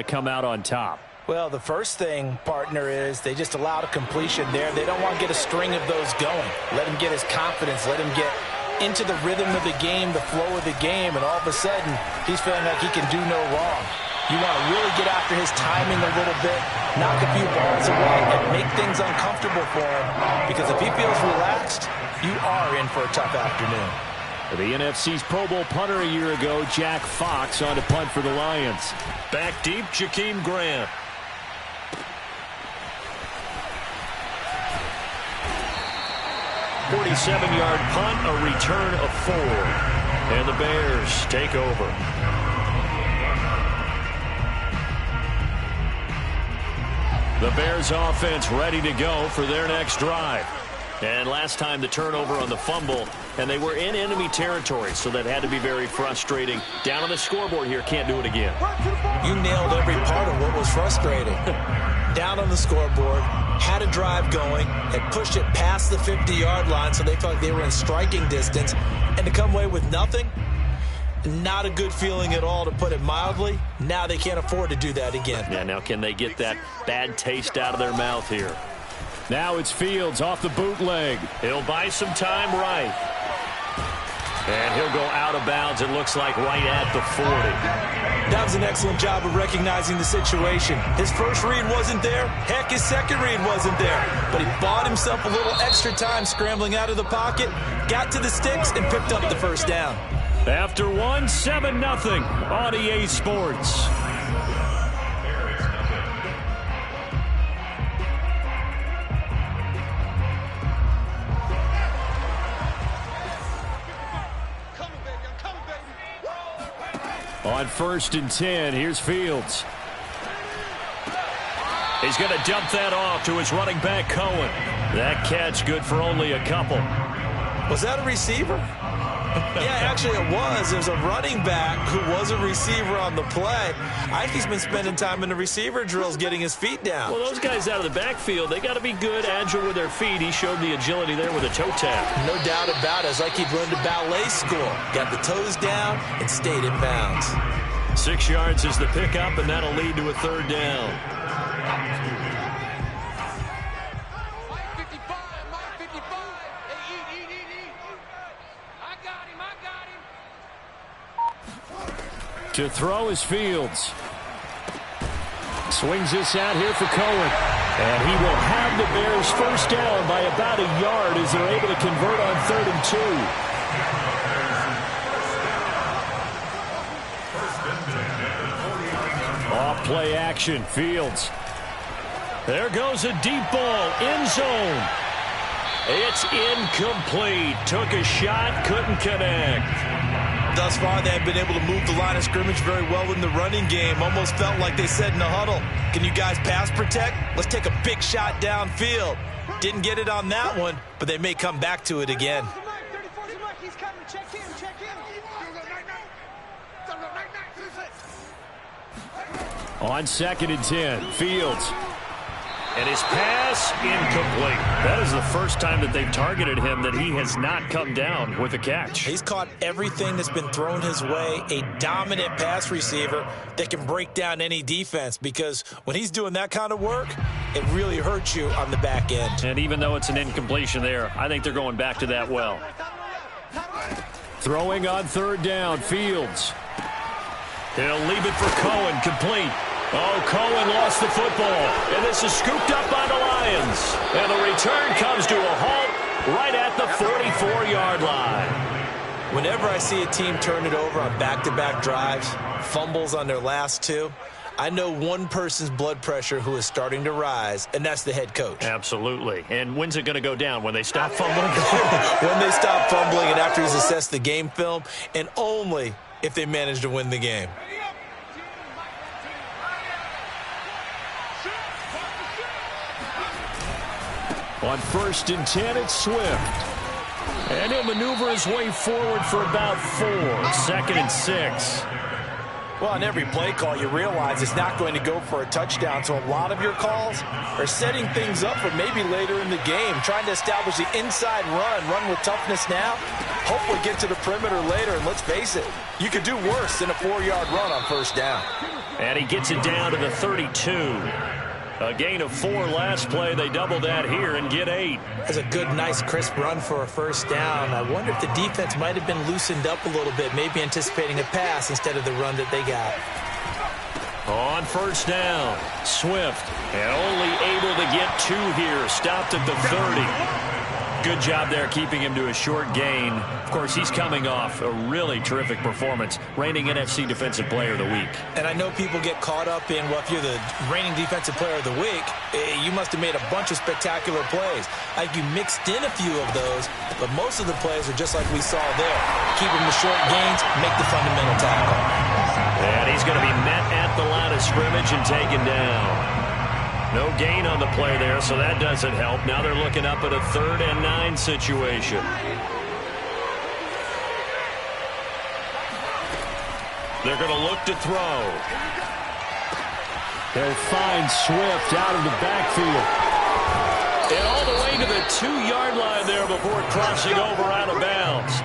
come out on top? Well, the first thing, partner, is they just allowed a completion there. They don't want to get a string of those going. Let him get his confidence. Let him get into the rhythm of the game, the flow of the game, and all of a sudden, he's feeling like he can do no wrong. You want to really get after his timing a little bit, knock a few balls away, and make things uncomfortable for him, because if he feels relaxed, you are in for a tough afternoon. The NFC's Pro Bowl punter a year ago, Jack Fox, on to punt for the Lions. Back deep, Jakeem Grant. "47-yard punt, a return of 4. And the Bears take over. The Bears offense ready to go for their next drive. And last time the turnover on the fumble, and they were in enemy territory, so that had to be very frustrating. Down on the scoreboard here, can't do it again. You nailed every part of what was frustrating. Down on the scoreboard, had a drive going, had pushed it past the 50-yard line, so they felt like they were in striking distance, and to come away with nothing, not a good feeling at all, to put it mildly. Now they can't afford to do that again. Yeah, now can they get that bad taste out of their mouth here? Now it's Fields off the bootleg. He'll buy some time right. And he'll go out of bounds, it looks like, right at the 40. That was an excellent job of recognizing the situation. His first read wasn't there. Heck, his second read wasn't there. But he bought himself a little extra time scrambling out of the pocket, got to the sticks, and picked up the first down. After one, 7-0 on EA Sports. On 1st and 10, here's Fields. He's going to dump that off to his running back, Cohen. That catch good for only a couple. Was that a receiver? Yeah, actually it was. There's a running back who was a receiver on the play. I think he's been spending time in the receiver drills getting his feet down. Well, those guys out of the backfield, they got to be good, agile with their feet. He showed the agility there with a toe tap. No doubt about it. It's like he'd run to ballet school. Got the toes down and stayed in bounds. 6 yards is the pickup, and that'll lead to a 3rd down. To throw is Fields. Swings this out here for Cohen. And he will have the Bears first down by about a yard as they're able to convert on 3rd and 2. Off play action, Fields. There goes a deep ball, end zone. It's incomplete. Took a shot, couldn't connect. Thus far, they have been able to move the line of scrimmage very well in the running game. Almost felt like they said in the huddle, can you guys pass protect? Let's take a big shot downfield. Didn't get it on that one, but they may come back to it again. On 2nd and 10, Fields. And his pass, incomplete. That is the first time that they've targeted him that he has not come down with a catch. He's caught everything that's been thrown his way. A dominant pass receiver that can break down any defense, because when he's doing that kind of work, it really hurts you on the back end. And even though it's an incompletion there, I think they're going back to that well. Throwing on 3rd down, Fields. They'll leave it for Cohen, complete. Oh, Cohen lost the football, and this is scooped up by the Lions. And the return comes to a halt right at the 44-yard line. Whenever I see a team turn it over on back-to-back drives, fumbles on their last 2, I know one person's blood pressure who is starting to rise, and that's the head coach. Absolutely. And when's it going to go down? When they stop fumbling? When they stop fumbling and after he's assessed the game film, and only if they manage to win the game. On 1st and 10, it's Swift. And he'll maneuver his way forward for about 4. 2nd and 6. Well, on every play call, you realize it's not going to go for a touchdown. So a lot of your calls are setting things up for maybe later in the game, trying to establish the inside run with toughness now, hopefully get to the perimeter later. And let's face it, you could do worse than a 4-yard run on first down. And he gets it down to the 32. A gain of 4 last play. They double that here and get 8. That's a good, nice, crisp run for a first down. I wonder if the defense might have been loosened up a little bit, maybe anticipating a pass instead of the run that they got. On first down, Swift, and only able to get 2 here. Stopped at the 30. Good job there keeping him to a short gain. Of course, he's coming off a really terrific performance, reigning NFC Defensive Player of the Week. And I know people get caught up in, well, if you're the reigning Defensive Player of the Week, you must have made a bunch of spectacular plays. Like you mixed in a few of those, but most of the plays are just like we saw there. Keep them to short gains, make the fundamental tackle. And he's going to be met at the line of scrimmage and taken down. No gain on the play there, so that doesn't help. Now they're looking up at a 3rd and 9 situation. They're going to look to throw. They'll find Swift out of the backfield. And all the way to the 2-yard line there before crossing over out of bounds.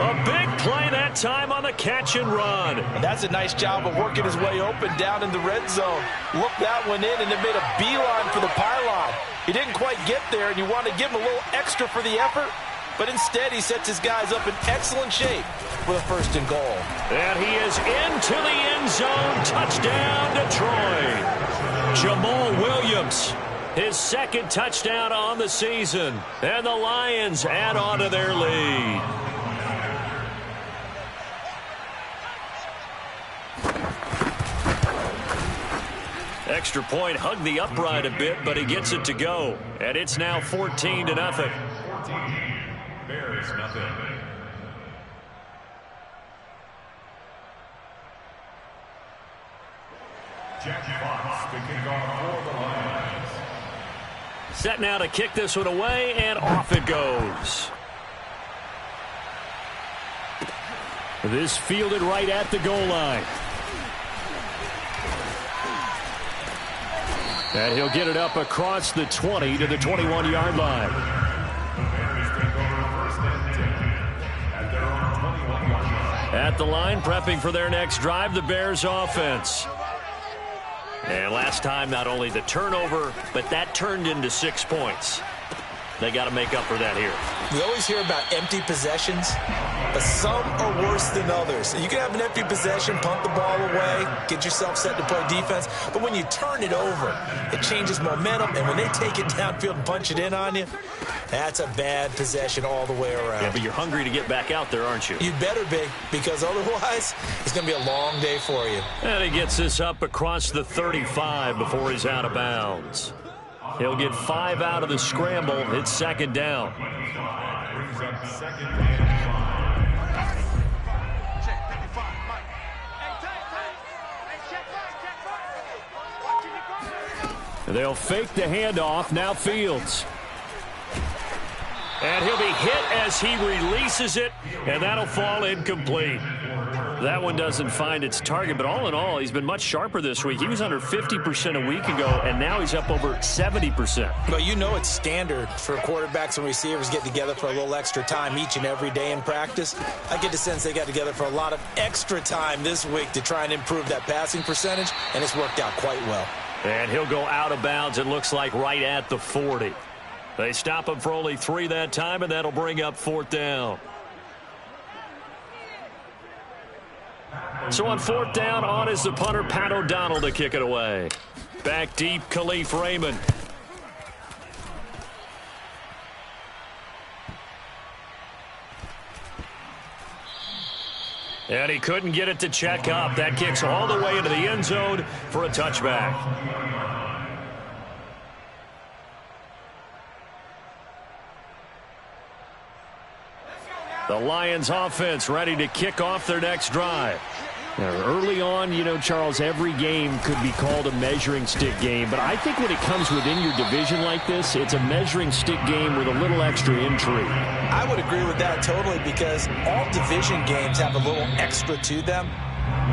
A big play that time on the catch and run. And that's a nice job of working his way open down in the red zone. Looked that one in and it made a beeline for the pylon. He didn't quite get there, and you want to give him a little extra for the effort. But instead, he sets his guys up in excellent shape for the 1st and goal. And he is into the end zone. Touchdown, Detroit. Jamal Williams, his 2nd touchdown on the season. And the Lions add on to their lead. Extra point, hugged the upright a bit, but he gets it to go. And it's now 14-0. 14, Bears nothing. Jack Fox to kick off for the Lions. Set now to kick this one away, and off it goes. This fielded right at the goal line. And he'll get it up across the 20 to the 21-yard line. At the line, prepping for their next drive, the Bears offense. And last time, not only the turnover, but that turned into 6 points. They got to make up for that here. We always hear about empty possessions, but some are worse than others. You can have an empty possession, punt the ball away, get yourself set to play defense, but when you turn it over, it changes momentum, and when they take it downfield and punch it in on you, that's a bad possession all the way around. Yeah, but you're hungry to get back out there, aren't you? You better be, because otherwise, it's going to be a long day for you. And he gets this up across the 35 before he's out of bounds. He'll get 5 out of the scramble. It's 2nd down. They'll fake the handoff. Now Fields. And he'll be hit as he releases it, and that'll fall incomplete. That one doesn't find its target, but all in all, he's been much sharper this week. He was under 50% a week ago, and now he's up over 70%. But you know it's standard for quarterbacks and receivers get together for a little extra time each and every day in practice. I get the sense they got together for a lot of extra time this week to try and improve that passing percentage, and it's worked out quite well. And he'll go out of bounds, it looks like, right at the 40. They stop him for only 3 that time, and that'll bring up 4th down. So on 4th down, on is the punter, Pat O'Donnell, to kick it away. Back deep, Khalif Raymond. And he couldn't get it to check up. That kicks all the way into the end zone for a touchback. The Lions offense ready to kick off their next drive. Now, early on, you know, Charles, every game could be called a measuring stick game. But I think when it comes within your division like this, it's a measuring stick game with a little extra intrigue. I would agree with that totally, because all division games have a little extra to them.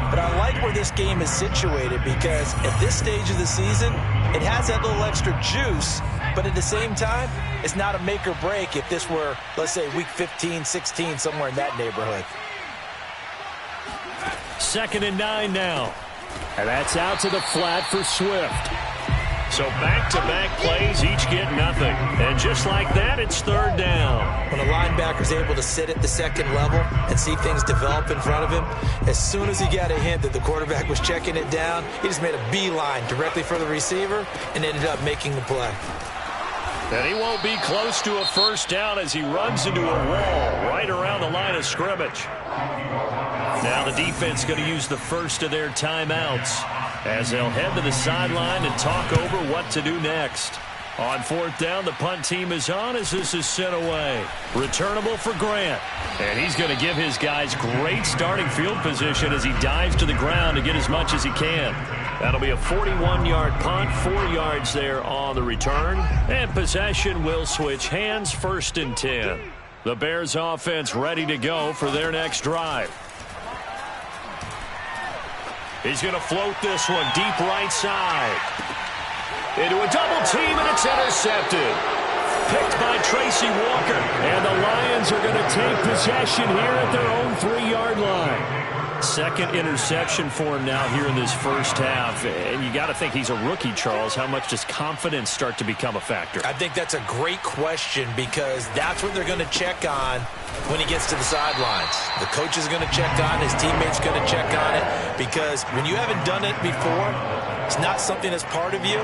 But I like where this game is situated, because at this stage of the season, it has that little extra juice. But at the same time, it's not a make or break if this were, let's say, week 15, 16, somewhere in that neighborhood. 2nd and 9 now. And that's out to the flat for Swift. So back-to-back plays, each get nothing. And just like that, it's third down. When a linebacker's able to sit at the second level and see things develop in front of him, as soon as he got a hint that the quarterback was checking it down, he just made a beeline directly for the receiver and ended up making the play. And he won't be close to a first down as he runs into a wall right around the line of scrimmage. Now the defense going to use the first of their timeouts as they'll head to the sideline and talk over what to do next. On fourth down, the punt team is on as this is sent away. Returnable for Grant. And he's going to give his guys great starting field position as he dives to the ground to get as much as he can. That'll be a 41-yard punt, 4 yards there on the return. And possession will switch hands, 1st and 10. The Bears offense ready to go for their next drive. He's going to float this one deep right side. Into a double team, and it's intercepted. Picked by Tracy Walker. And the Lions are going to take possession here at their own 3-yard line. Second interception for him now here in this first half. And you got to think he's a rookie, Charles. How much does confidence start to become a factor? I think that's a great question because that's what they're going to check on when he gets to the sidelines. The coach is going to check on, his teammates going to check on it, because when you haven't done it before, it's not something that's part of you.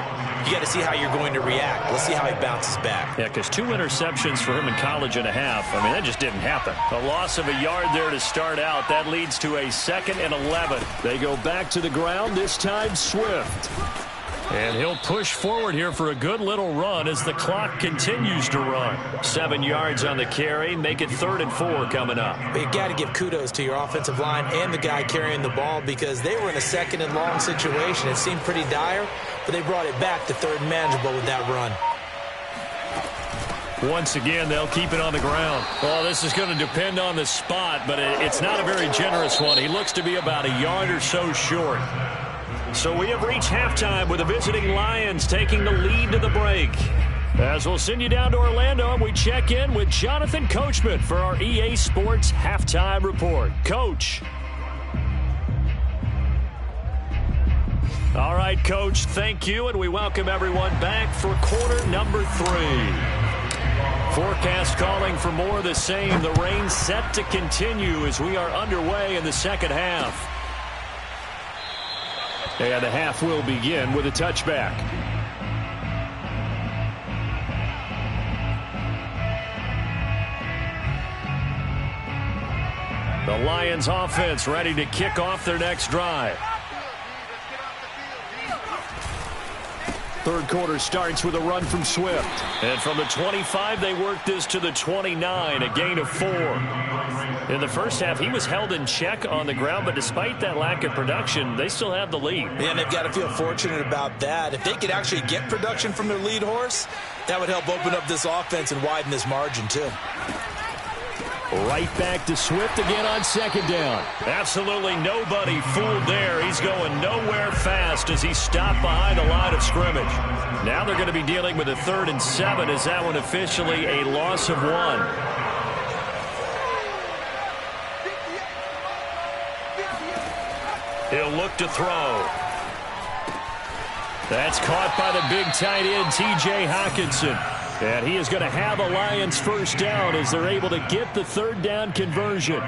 You got to see how you're going to react. Let's see how he bounces back. Yeah, because 2 interceptions for him in college and a half. I mean, that just didn't happen. A loss of a yard there to start out. That leads to a 2nd and 11. They go back to the ground, this time Swift. And he'll push forward here for a good little run as the clock continues to run. 7 yards on the carry. Make it 3rd and 4 coming up. But you got to give kudos to your offensive line and the guy carrying the ball because they were in a 2nd and long situation. It seemed pretty dire, but they brought it back to 3rd and manageable with that run. Once again, they'll keep it on the ground. Well, this is going to depend on the spot, but it's not a very generous one. He looks to be about a yard or so short. So we have reached halftime with the visiting Lions taking the lead to the break. As we'll send you down to Orlando, we check in with Jonathan Coachman for our EA Sports Halftime Report. Coach. All right, Coach, thank you, and we welcome everyone back for quarter number 3. Forecast calling for more of the same. The rain set to continue as we are underway in the second half. And the half will begin with a touchback. The Lions offense ready to kick off their next drive. Third quarter starts with a run from Swift. And from the 25, they work this to the 29, a gain of 4. In the first half, he was held in check on the ground, but despite that lack of production, they still have the lead. And they've got to feel fortunate about that. If they could actually get production from their lead horse, that would help open up this offense and widen this margin, too. Right back to Swift again on 2nd down. Absolutely nobody fooled there. He's going nowhere fast as he stopped behind the line of scrimmage. Now they're going to be dealing with a 3rd and 7 as that one officially a loss of 1. He'll look to throw. That's caught by the big tight end, T.J. Hockenson. And he is going to have a Lions first down as they're able to get the 3rd down conversion.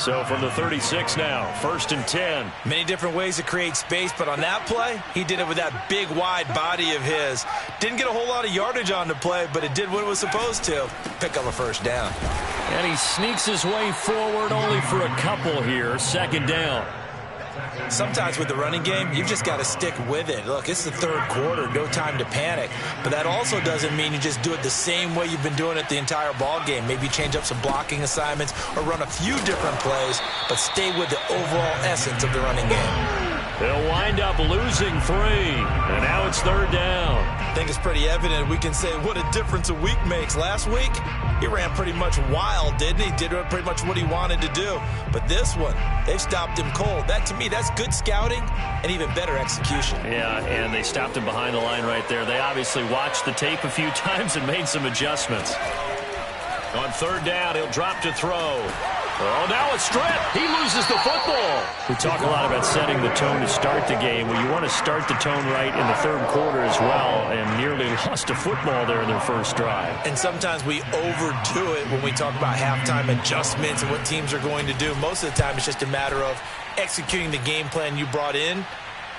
So from the 36 now, 1st and 10. Many different ways to create space, but on that play, he did it with that big, wide body of his. Didn't get a whole lot of yardage on the play, but it did what it was supposed to. Pick up a first down. And he sneaks his way forward only for a couple here. 2nd down. Sometimes with the running game, you've just got to stick with it. Look, it's the 3rd quarter, no time to panic. But that also doesn't mean you just do it the same way you've been doing it the entire ball game. Maybe change up some blocking assignments or run a few different plays, but stay with the overall essence of the running game. They'll wind up losing 3, and now it's 3rd down. I think it's pretty evident. We can say what a difference a week makes. Last week, he ran pretty much wild, didn't he? Did pretty much what he wanted to do. But this one, they've stopped him cold. That, to me, that's good scouting and even better execution. Yeah, and they stopped him behind the line right there. They obviously watched the tape a few times and made some adjustments. On 3rd down, he'll drop to throw. Oh, now a strip. He loses the football. We talk a lot about setting the tone to start the game. Well, you want to start the tone right in the third quarter as well, and nearly lost a football there in their first drive. And sometimes we overdo it when we talk about halftime adjustments and what teams are going to do. Most of the time, it's just a matter of executing the game plan you brought in.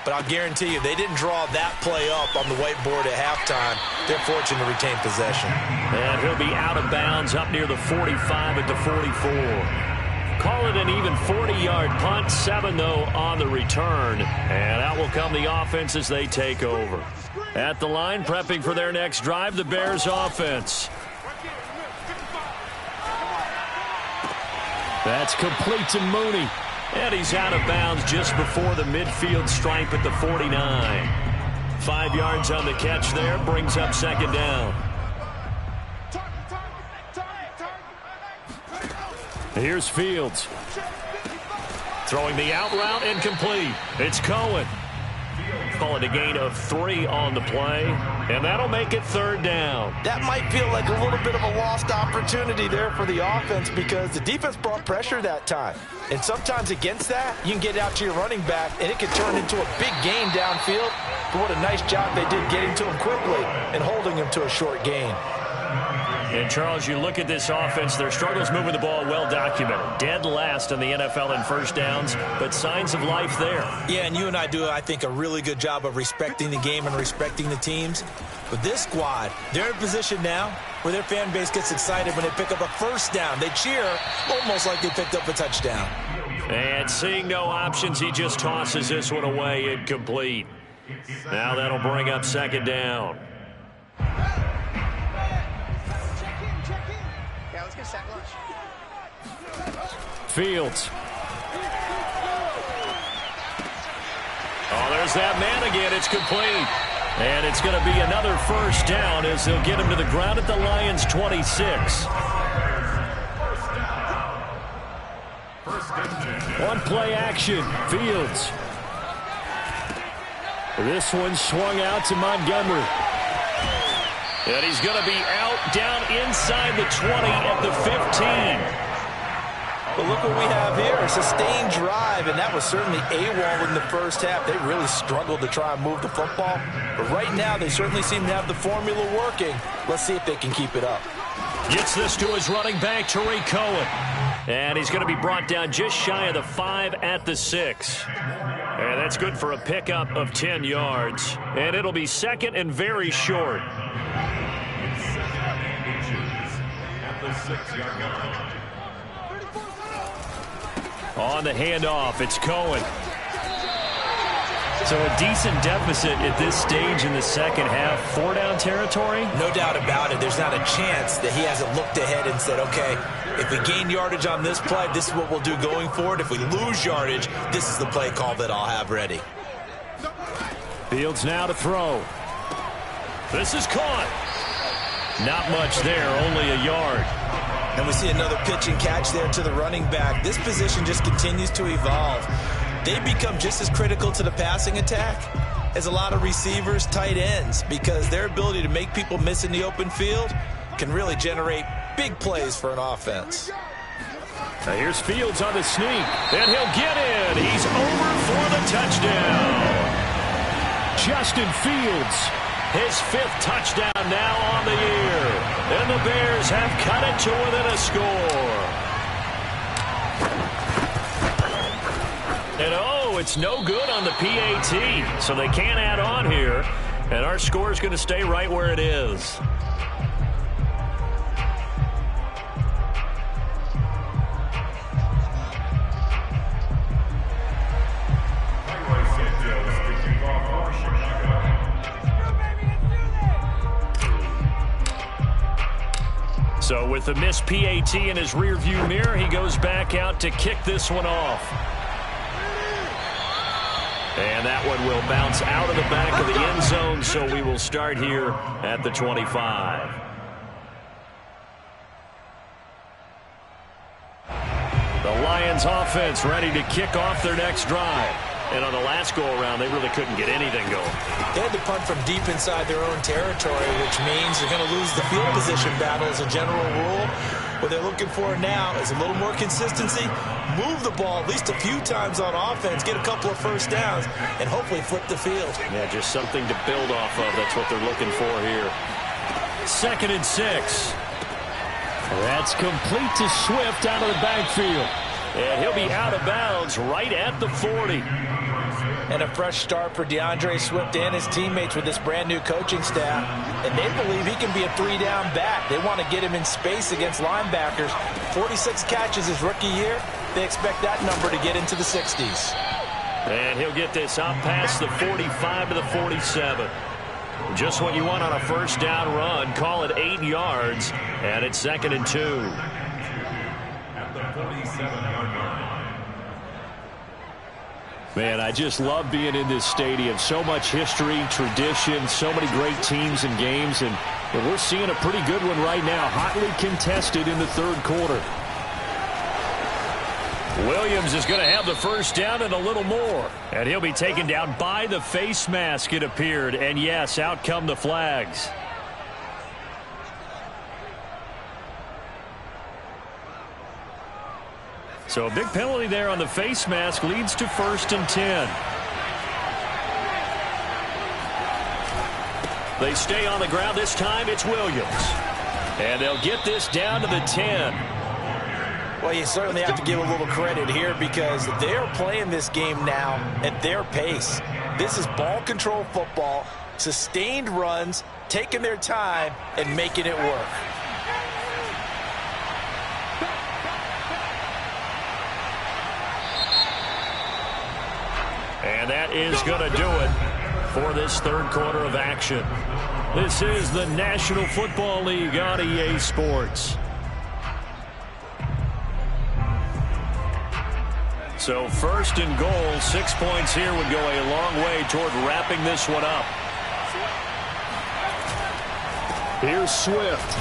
But I'll guarantee you, they didn't draw that play up on the whiteboard at halftime. They're fortunate to retain possession. And he'll be out of bounds up near the 45 at the 44. Call it an even 40-yard punt. 7, though, on the return. And out will come the offense as they take over. At the line, prepping for their next drive, the Bears offense. That's complete to Mooney. And he's out of bounds just before the midfield stripe at the 49. 5 yards on the catch there, brings up second down. Here's Fields. Throwing the out route incomplete. It's Cohen. Call it a gain of 3 on the play, and that'll make it third down. That might feel like a little bit of a lost opportunity there for the offense because the defense brought pressure that time. And sometimes against that, you can get out to your running back, and it can turn into a big gain downfield. But what a nice job they did getting to him quickly and holding him to a short gain. And, Charles, you look at this offense, their struggles moving the ball well documented. Dead last in the NFL in first downs, but signs of life there. Yeah, and you and I do, I think, a really good job of respecting the game and respecting the teams. But this squad, they're in a position now where their fan base gets excited when they pick up a first down. They cheer almost like they picked up a touchdown. And seeing no options, he just tosses this one away incomplete. Now that'll bring up second down. Fields. Oh, there's that man again. It's complete. And it's going to be another first down as they'll get him to the ground at the Lions' 26. On play action, Fields. This one swung out to Montgomery. And he's going to be out down inside the 20 at the 15. But look what we have here, a sustained drive, and that was certainly AWOL in the first half. They really struggled to try and move the football. But right now, they certainly seem to have the formula working. Let's see if they can keep it up. Gets this to his running back, Tariq Cohen. And he's going to be brought down just shy of the 5 at the 6. And that's good for a pickup of 10 yards. And it'll be second and very short. On the handoff, it's Cohen. So a decent deficit at this stage in the second half. 4-down territory? No doubt about it. There's not a chance that he hasn't looked ahead and said, okay, if we gain yardage on this play, this is what we'll do going forward. If we lose yardage, this is the play call that I'll have ready. Fields now to throw. This is caught. Not much there, only a yard. And we see another pitch and catch there to the running back. This position just continues to evolve. They become just as critical to the passing attack as a lot of receivers, tight ends, because their ability to make people miss in the open field can really generate big plays for an offense. Now here's Fields on the sneak. And he'll get in. He's over for the touchdown. Justin Fields. His 5th touchdown now on the year. And the Bears have cut it to within a score. And oh, it's no good on the PAT. So they can't add on here. And our score is going to stay right where it is. So with the missed PAT in his rearview mirror, he goes back out to kick this one off. And that one will bounce out of the back of the end zone, so we will start here at the 25. The Lions offense ready to kick off their next drive. And on the last go-around, they really couldn't get anything going. They had to punt from deep inside their own territory, which means they're going to lose the field position battle as a general rule. What they're looking for now is a little more consistency, move the ball at least a few times on offense, get a couple of first downs, and hopefully flip the field. Yeah, just something to build off of. That's what they're looking for here. 2nd and 6. That's complete to Swift out of the backfield. And he'll be out of bounds right at the 40. And a fresh start for DeAndre Swift and his teammates with this brand-new coaching staff. And they believe he can be a 3-down back. They want to get him in space against linebackers. 46 catches his rookie year. They expect that number to get into the 60s. And he'll get this up past the 45 to the 47. Just what you want on a first down run. Call it 8 yards. And it's 2nd and 2. At the 47-yard line. Man, I just love being in this stadium. So much history, tradition, so many great teams and games. And we're seeing a pretty good one right now. Hotly contested in the 3rd quarter. Williams is going to have the first down and a little more. And he'll be taken down by the face mask, it appeared. And yes, out come the flags. So a big penalty there on the face mask leads to 1st and 10. They stay on the ground. This time it's Williams. And they'll get this down to the 10. Well, you certainly have to give a little credit here because they're playing this game now at their pace. This is ball control football, sustained runs, taking their time, and making it work. And that is going to do it for this 3rd quarter of action. This is the National Football League on EA Sports. So 1st and goal, 6 points here would go a long way toward wrapping this one up. Here's Swift.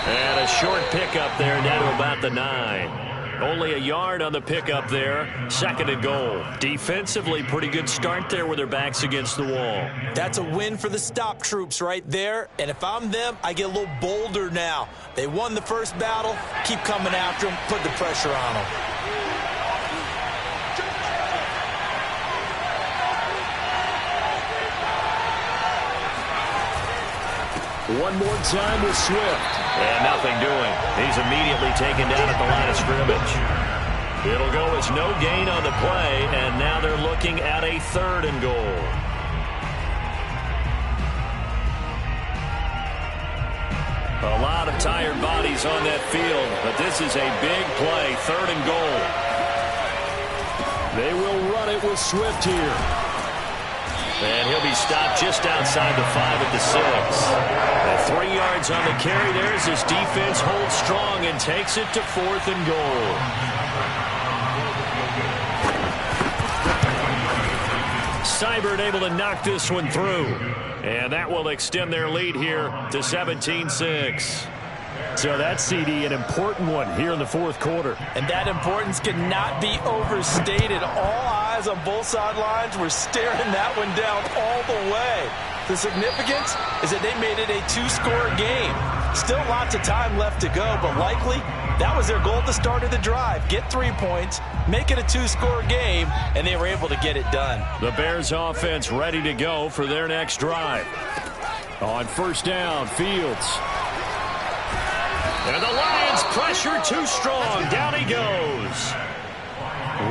And a short pickup there down to about the 9. Only a yard on the pickup there. 2nd and goal. Defensively, pretty good start there with their backs against the wall. That's a win for the stop troops right there. And if I'm them, I get a little bolder now. They won the first battle. Keep coming after them. Put the pressure on them. One more time with Swift. And nothing doing. He's immediately taken down at the line of scrimmage. It'll go as no gain on the play, and now they're looking at a 3rd and goal. A lot of tired bodies on that field, but this is a big play, 3rd and goal. They will run it with Swift here. And he'll be stopped just outside the 5 at the 6. At 3 yards on the carry there as his defense holds strong and takes it to 4th and goal. Seibert able to knock this one through. And that will extend their lead here to 17-6. So that's, CD, an important one here in the 4th quarter. And that importance cannot be overstated. All eyes on both sidelines were staring that one down all the way. The significance is that they made it a 2-score game. Still lots of time left to go, but likely that was their goal at the start of the drive. Get 3 points, make it a 2-score game, and they were able to get it done. The Bears offense ready to go for their next drive. On 1st down, Fields. And the Lions pressure too strong. Down he goes.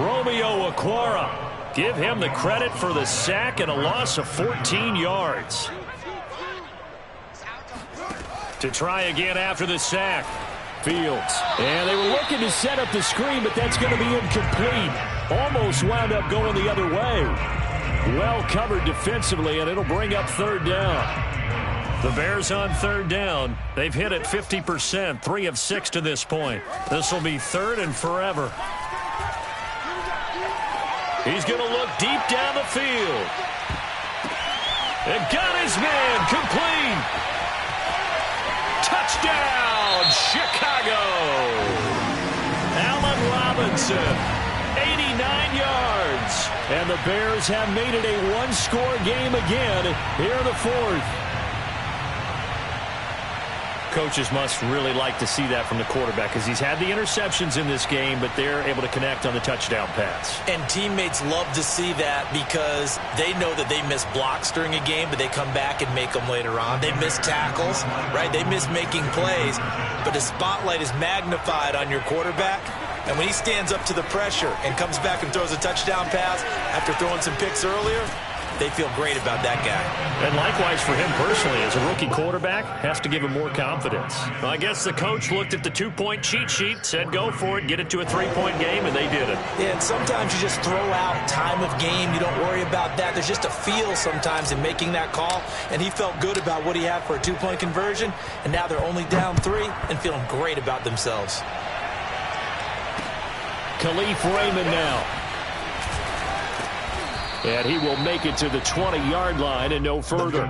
Romeo Okwara. Give him the credit for the sack and a loss of 14 yards. To try again after the sack. Fields. And they were looking to set up the screen, but that's going to be incomplete. Almost wound up going the other way. Well covered defensively, and it'll bring up 3rd down. The Bears on 3rd down. They've hit it 50%, 3 of 6 to this point. This will be 3rd and forever. He's going to look deep down the field. And got his man complete. Touchdown, Chicago. Allen Robinson, 89 yards. And the Bears have made it a 1-score game again here in the 4th. Coaches must really like to see that from the quarterback because he's had the interceptions in this game, but they're able to connect on the touchdown pass. And teammates love to see that because they know that they miss blocks during a game, but they come back and make them later on. They miss tackles, right? They miss making plays, but the spotlight is magnified on your quarterback. And when he stands up to the pressure and comes back and throws a touchdown pass after throwing some picks earlier, they feel great about that guy. And likewise for him personally, as a rookie quarterback, has to give him more confidence. Well, I guess the coach looked at the two-point cheat sheet, said go for it, get it to a three-point game, and they did it. Yeah, and sometimes you just throw out time of game. You don't worry about that. There's just a feel sometimes in making that call, and he felt good about what he had for a two-point conversion, and now they're only down 3 and feeling great about themselves. Khalif Raymond now. And he will make it to the 20-yard line and no further.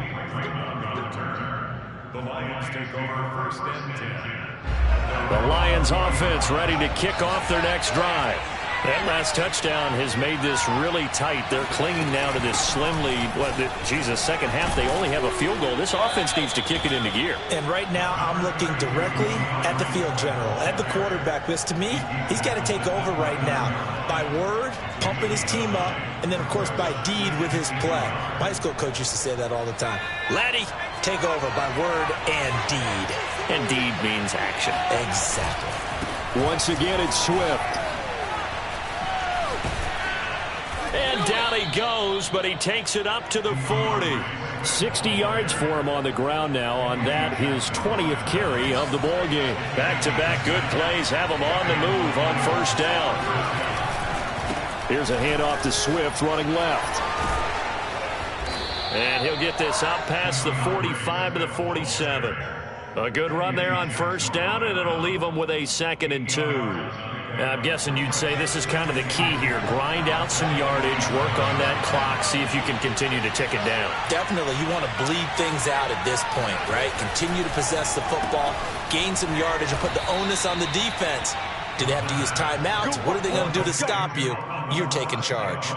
The Lions take over 1st and 10. The Lions offense ready to kick off their next drive. That last touchdown has made this really tight. They're clinging now to this slim lead. Second half, they only have a field goal. This offense needs to kick it into gear. And right now, I'm looking directly at the field general, at the quarterback. Because to me, he's got to take over right now. By word, pumping his team up, and then, of course, by deed with his play. My high school coach used to say that all the time. Laddie, take over by word and deed. And deed means action. Exactly. Once again, it's Swift. And down he goes, but he takes it up to the 40. 60 yards for him on the ground now on that, his 20th carry of the ball game. Back-to-back good plays have him on the move on first down. Here's a handoff to Swift running left. And he'll get this up past the 45 to the 47. A good run there on first down, and it'll leave him with a 2nd and 2. I'm guessing you'd say this is kind of the key here. Grind out some yardage, work on that clock, see if you can continue to tick it down. Definitely, you want to bleed things out at this point, right? Continue to possess the football, gain some yardage, and put the onus on the defense. Do they have to use timeouts? What are they going to do to stop you? You're taking charge.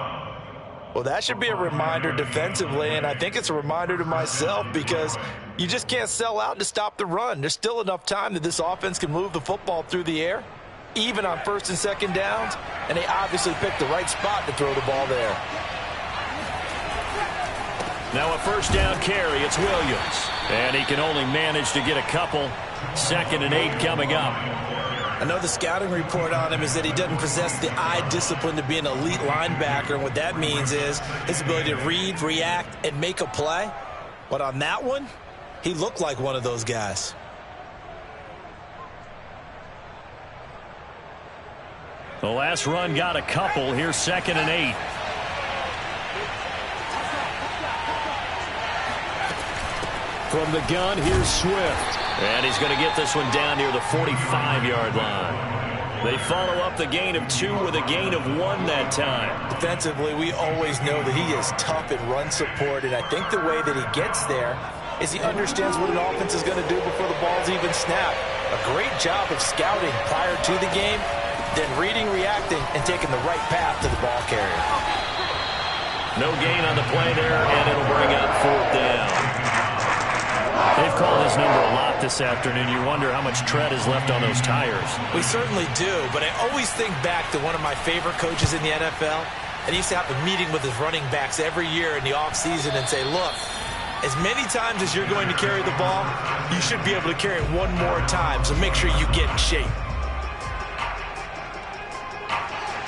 Well, that should be a reminder defensively, and I think it's a reminder to myself because you just can't sell out to stop the run. There's still enough time that this offense can move the football through the air, even on 1st and 2nd downs, and they obviously picked the right spot to throw the ball there. Now a first down carry, it's Williams. And he can only manage to get a couple. 2nd and 8 coming up. I know the scouting report on him is that he doesn't possess the eye discipline to be an elite linebacker, and what that means is his ability to read, react, and make a play. But on that one, he looked like one of those guys. The last run got a couple. Here's 2nd and 8. From the gun, here's Swift. And he's going to get this one down near the 45-yard line. They follow up the gain of 2 with a gain of 1 that time. Defensively, we always know that he is tough in run support, and I think the way that he gets there is he understands what an offense is going to do before the ball's even snapped. A great job of scouting prior to the game, then reading, reacting, and taking the right path to the ball carrier. No gain on the play there, and it'll bring up 4th down. They've called his number a lot this afternoon. You wonder how much tread is left on those tires. We certainly do, but I always think back to one of my favorite coaches in the NFL, and he used to have a meeting with his running backs every year in the offseason and say, look, as many times as you're going to carry the ball, you should be able to carry it one more time, so make sure you get in shape.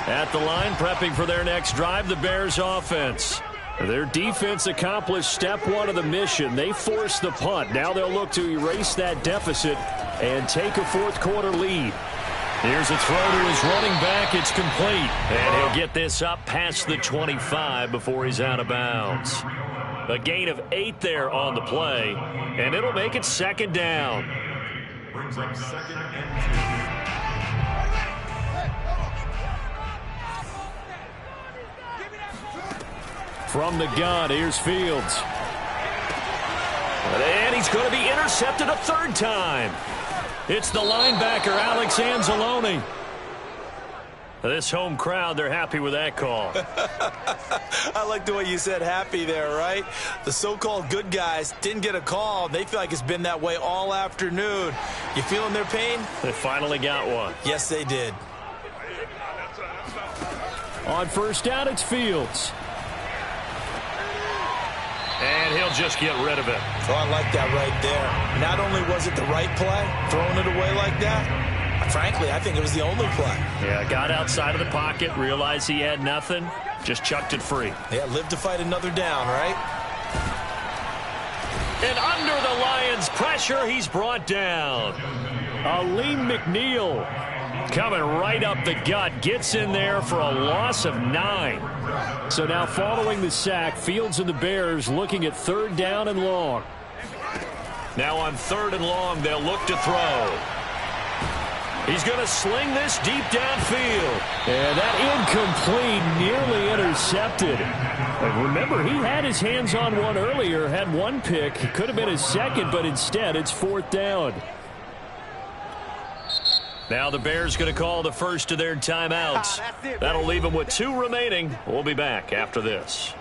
At the line, prepping for their next drive, the Bears offense. Their defense accomplished step 1 of the mission. They forced the punt. Now they'll look to erase that deficit and take a 4th quarter lead. Here's a throw to his running back. It's complete. And he'll get this up past the 25 before he's out of bounds. A gain of 8 there on the play, and it'll make it 2nd down. Brings up 2nd and 2. From the gun, here's Fields. And he's going to be intercepted a 3rd time. It's the linebacker, Alex Anzalone. This home crowd, they're happy with that call. I like the way you said happy there, right? The so-called good guys didn't get a call. They feel like it's been that way all afternoon. You feeling their pain? They finally got one. Yes, they did. On first down, it's Fields. And he'll just get rid of it. Oh, I like that right there. Not only was it the right play, throwing it away like that, frankly, I think it was the only play. Yeah, got outside of the pocket, realized he had nothing, just chucked it free. Yeah, live to fight another down, right? And under the Lions' pressure, he's brought down. Aleem McNeil coming right up the gut, gets in there for a loss of 9. So now following the sack, Fields and the Bears looking at third down and long. Now on third and long, they'll look to throw. He's going to sling this deep downfield. And that incomplete, nearly intercepted. And remember, he had his hands on one earlier, had one pick. Could have been his second, but instead it's fourth down. Now the Bears going to call the first of their timeouts. That'll leave them with 2 remaining. We'll be back after this.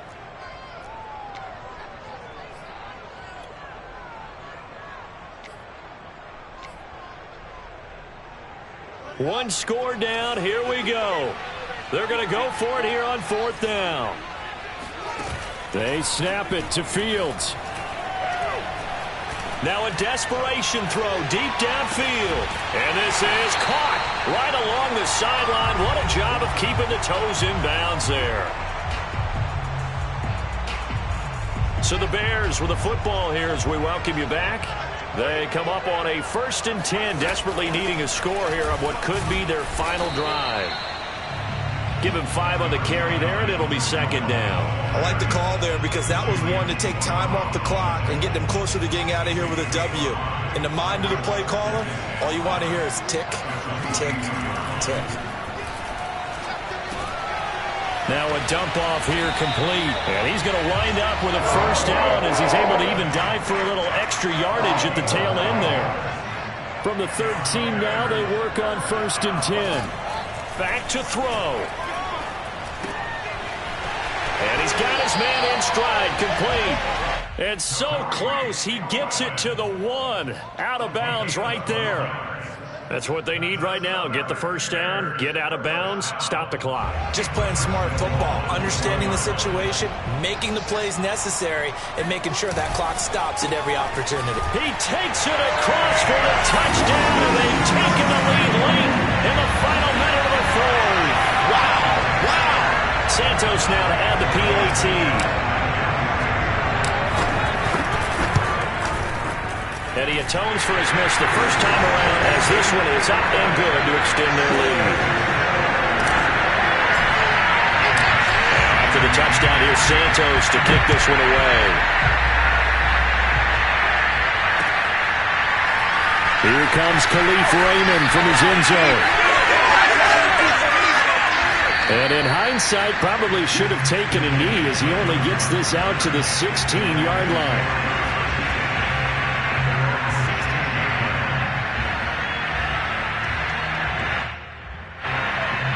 One score down. Here we go. They're going to go for it here on fourth down. They snap it to Fields. Now a desperation throw deep downfield. And this is caught right along the sideline. What a job of keeping the toes in bounds there. So the Bears with the football here as we welcome you back. They come up on a 1st and 10, desperately needing a score here on what could be their final drive. Give him 5 on the carry there, and it'll be second down. I like the call there because that was one to take time off the clock and get them closer to getting out of here with a W. In the mind of the play caller, all you want to hear is tick, tick, tick. Now a dump off here complete. And he's going to wind up with a first down as he's able to even dive for a little extra yardage at the tail end there. From the 13 now, they work on 1st and 10. Back to throw. And he's got his man in stride, complete. And so close, he gets it to the 1. Out of bounds right there. That's what they need right now. Get the first down, get out of bounds, stop the clock. Just playing smart football, understanding the situation, making the plays necessary, and making sure that clock stops at every opportunity. He takes it across for the touchdown, and they've taken the lead late in the final minute of the 4th. Wow, wow. Santos now to add the PAT. And he atones for his miss the first time around as this one is up and good to extend their lead. After the touchdown, here's Santos to kick this one away. Here comes Khalif Raymond from his end zone. And in hindsight, probably should have taken a knee as he only gets this out to the 16-yard line.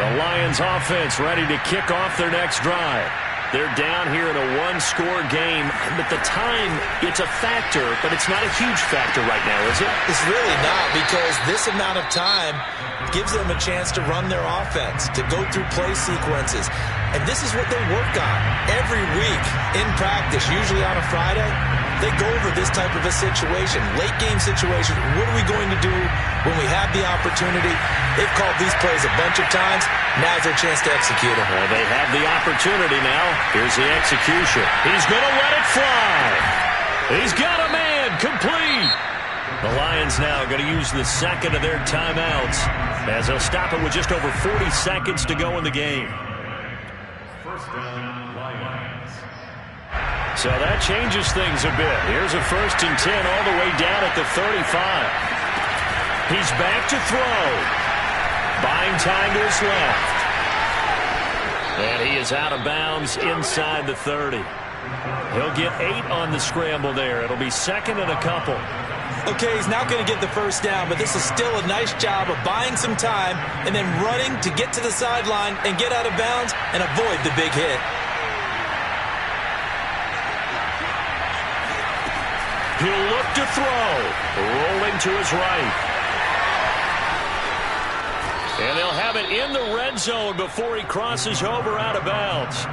The Lions offense ready to kick off their next drive. They're down here in a one-score game. At the time, it's a factor, but it's not a huge factor right now, is it? It's really not, because this amount of time gives them a chance to run their offense, to go through play sequences. And this is what they work on every week in practice, usually on a Friday. They go over this type of a situation, late game situation. What are we going to do when we have the opportunity? They've called these plays a bunch of times. Now's their chance to execute them. Well, they have the opportunity now. Here's the execution. He's going to let it fly. He's got a man complete. The Lions now going to use the second of their timeouts as they'll stop it with just over 40 seconds to go in the game. First down, Lions. So that changes things a bit. Here's a 1st and 10 all the way down at the 35. He's back to throw. Buying time to his left. And he is out of bounds inside the 30. He'll get 8 on the scramble there. It'll be second and a couple. Okay, he's not going to get the first down, but this is still a nice job of buying some time and then running to get to the sideline and get out of bounds and avoid the big hit. He'll look to throw. Rolling to his right. And they'll have it in the red zone before he crosses over out of bounds.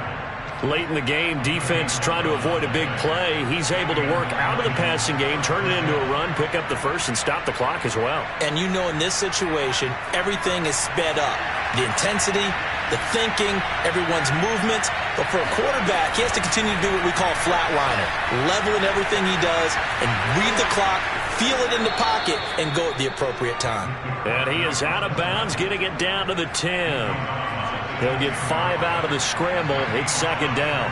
Late in the game, defense trying to avoid a big play. He's able to work out of the passing game, turn it into a run, pick up the first, and stop the clock as well. And you know in this situation, everything is sped up. The intensity, the thinking, everyone's movements. But for a quarterback, he has to continue to do what we call flatliner. Level in everything he does and read the clock, feel it in the pocket, and go at the appropriate time. And he is out of bounds, getting it down to the 10. He'll get 5 out of the scramble. It's second down.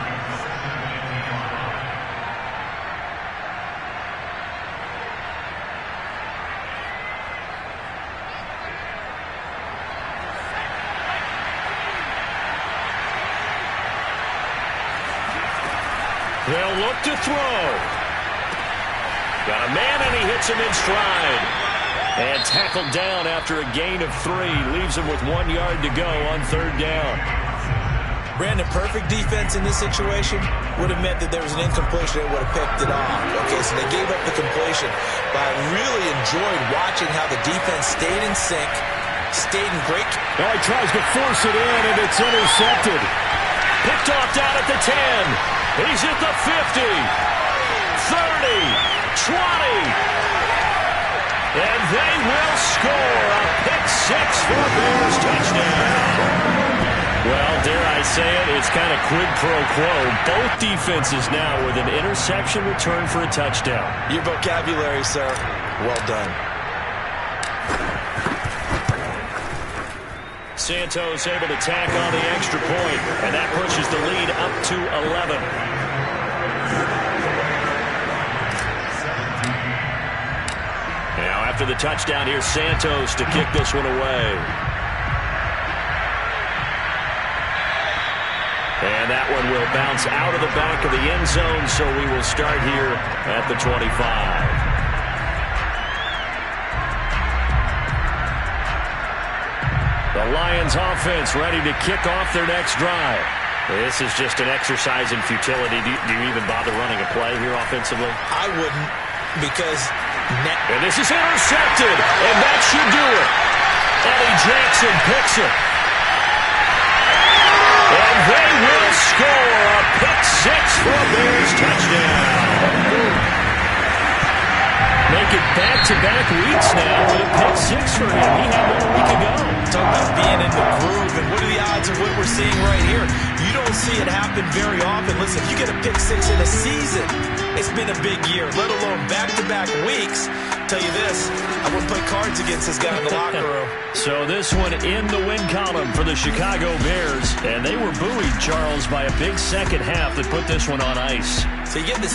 They'll look to throw. Got a man, and he hits him in stride. And tackled down after a gain of 3. Leaves him with 1 yard to go on third down. Brandon, perfect defense in this situation would have meant that there was an incompletion that would have picked it off. Okay, so they gave up the completion. But I really enjoyed watching how the defense stayed in sync, stayed in great. Now he tries to force it in, and it's intercepted. Picked off down at the 10. He's at the 50. 30. 20. And they will score a pick-6 for a Bears touchdown. Well, dare I say it, it's kind of quid pro quo. Both defenses now with an interception return for a touchdown. Your vocabulary, sir. Well done. Santos able to tack on the extra point, and that pushes the lead up to 11. Now after the touchdown, here's Santos to kick this one away. And that one will bounce out of the back of the end zone, so we will start here at the 25. The Lions offense ready to kick off their next drive. This is just an exercise in futility. Do you even bother running a play here offensively? I wouldn't, because... And this is intercepted, and that should do it. Eddie Jackson picks it. And they will score a pick-6 for a Bears touchdown. Make it back-to-back weeks now with a pick-6 for him. He had one a week ago. Talk about being in the groove, and what are the odds of what we're seeing right here? You don't see it happen very often. Listen, if you get a pick-6 in a season, it's been a big year, let alone back-to-back weeks. Tell you this, I wouldn't play cards against this guy in the locker room. So this one in the win column for the Chicago Bears, and they were buoyed, Charles, by a big second half that put this one on ice. So you get this